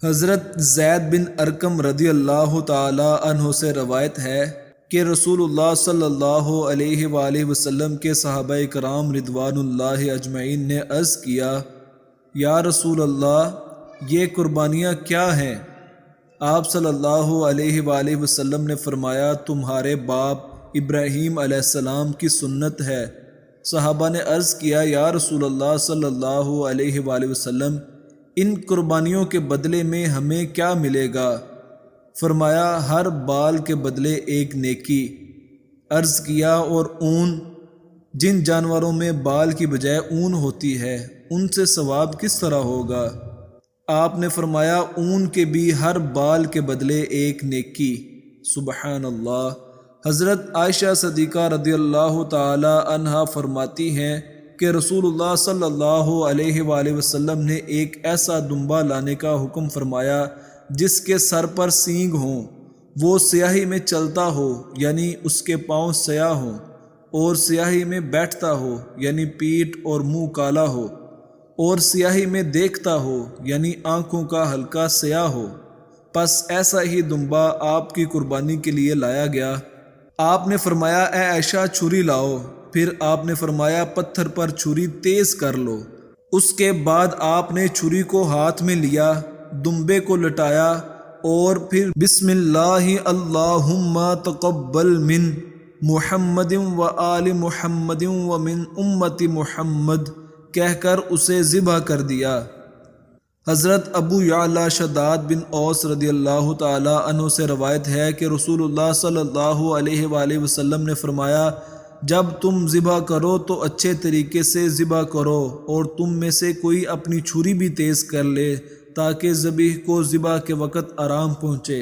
حضرت زید بن ارقم رضی اللہ تعالی عنہ سے روایت ہے کہ رسول اللہ صلی اللہ علیہ وآلہ وسلم کے صحابہ کرام رضوان اللہ اجمعین نے عرض کیا، یا رسول اللہ یہ قربانیاں کیا ہیں؟ آپ صلی اللہ علیہ وآلہ وسلم نے فرمایا، تمہارے باپ ابراہیم علیہ السلام کی سنت ہے۔ صحابہ نے عرض کیا، یا رسول اللہ صلی اللہ علیہ وآلہ وسلم ان قربانیوں کے بدلے میں ہمیں کیا ملے گا؟ فرمایا، ہر بال کے بدلے ایک نیکی۔ عرض کیا، اور اون؟ جن جانوروں میں بال کی بجائے اون ہوتی ہے ان سے ثواب کس طرح ہوگا؟ آپ نے فرمایا، اون کے بھی ہر بال کے بدلے ایک نیکی۔ سبحان اللہ۔ حضرت عائشہ صدیقہ رضی اللہ تعالی عنہا فرماتی ہیں کہ رسول اللہ صلی اللہ علیہ وآلہ وسلم نے ایک ایسا دمبا لانے کا حکم فرمایا جس کے سر پر سینگ ہوں، وہ سیاہی میں چلتا ہو یعنی اس کے پاؤں سیاہ ہوں، اور سیاہی میں بیٹھتا ہو یعنی پیٹھ اور منہ کالا ہو، اور سیاہی میں دیکھتا ہو یعنی آنکھوں کا ہلکا سیاہ ہو۔ پس ایسا ہی دمبا آپ کی قربانی کے لیے لایا گیا۔ آپ نے فرمایا، اے عائشہ چھری لاؤ۔ پھر آپ نے فرمایا، پتھر پر چھری تیز کر لو۔ اس کے بعد آپ نے چھری کو ہاتھ میں لیا، دمبے کو لٹایا اور پھر بسم اللہ اللہم تقبل من محمد و آل محمد و من امت محمد کہہ کر اسے ذبح کر دیا۔ حضرت ابو یعلا شداد بن اوس رضی اللہ تعالی عنہ سے روایت ہے کہ رسول اللہ صلی اللہ علیہ وآلہ وسلم نے فرمایا، جب تم ذبح کرو تو اچھے طریقے سے ذبح کرو، اور تم میں سے کوئی اپنی چھری بھی تیز کر لے تاکہ ذبیح کو ذبح کے وقت آرام پہنچے۔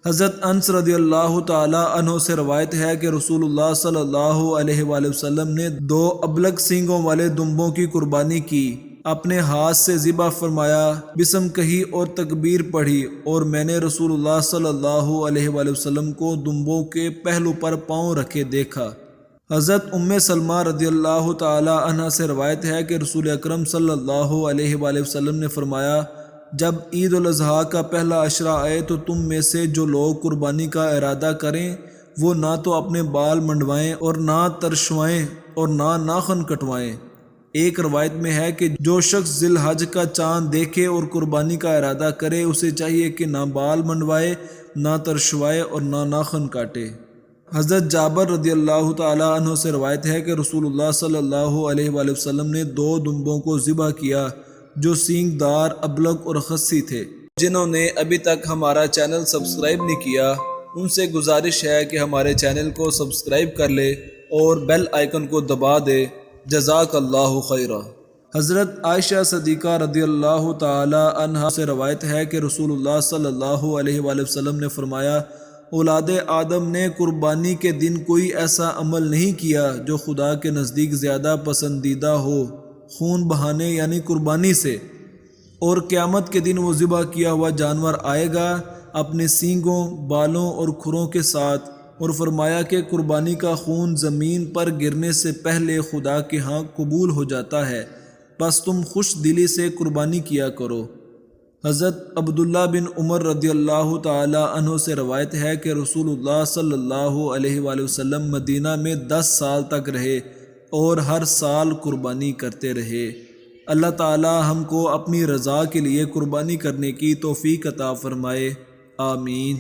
حضرت انس رضی اللہ تعالی عنہ سے روایت ہے کہ رسول اللہ صلی اللہ علیہ وآلہ وسلم نے 2 ابلگ سینگوں والے دمبوں کی قربانی کی، اپنے ہاتھ سے ذبح فرمایا، بسم کہی اور تکبیر پڑھی، اور میں نے رسول اللہ صلی اللہ علیہ وآلہ وسلم کو دمبوں کے پہلو پر پاؤں رکھے دیکھا۔ حضرت ام سلمہ رضی اللہ تعالی عنہ سے روایت ہے کہ رسول اکرم صلی اللہ علیہ وآلہ وسلم نے فرمایا، جب عید الاضحیٰ کا پہلا عشرہ آئے تو تم میں سے جو لوگ قربانی کا ارادہ کریں وہ نہ تو اپنے بال منڈوائیں اور نہ ترشوائیں اور نہ ناخن کٹوائیں۔ ایک روایت میں ہے کہ جو شخص ذی الحج کا چاند دیکھے اور قربانی کا ارادہ کرے اسے چاہیے کہ نہ بال منڈوائے، نہ ترشوائے اور نہ ناخن کاٹے۔ حضرت جابر رضی اللہ تعالی عنہ سے روایت ہے کہ رسول اللہ صلی اللہ علیہ وآلہ وسلم نے 2 دمبوں کو ذبح کیا جو سینگ دار، ابلگ اور خصی تھے۔ جنہوں نے ابھی تک ہمارا چینل سبسکرائب نہیں کیا ان سے گزارش ہے کہ ہمارے چینل کو سبسکرائب کر لے اور بیل آئیکن کو دبا دے۔ جزاک اللہ خیرہ۔ حضرت عائشہ صدیقہ رضی اللہ تعالی عنہا سے روایت ہے کہ رسول اللہ صلی اللہ علیہ وآلہ وسلم نے فرمایا، اولاد آدم نے قربانی کے دن کوئی ایسا عمل نہیں کیا جو خدا کے نزدیک زیادہ پسندیدہ ہو خون بہانے یعنی قربانی سے، اور قیامت کے دن وہ ذبح کیا ہوا جانور آئے گا اپنے سینگوں، بالوں اور کھروں کے ساتھ، اور فرمایا کہ قربانی کا خون زمین پر گرنے سے پہلے خدا کے ہاں قبول ہو جاتا ہے، بس تم خوش دلی سے قربانی کیا کرو۔ حضرت عبداللہ بن عمر رضی اللہ تعالی عنہ سے روایت ہے کہ رسول اللہ صلی اللہ علیہ وآلہ وسلم مدینہ میں 10 سال تک رہے اور ہر سال قربانی کرتے رہے۔ اللہ تعالی ہم کو اپنی رضا کے لیے قربانی کرنے کی توفیق عطا فرمائے، آمین۔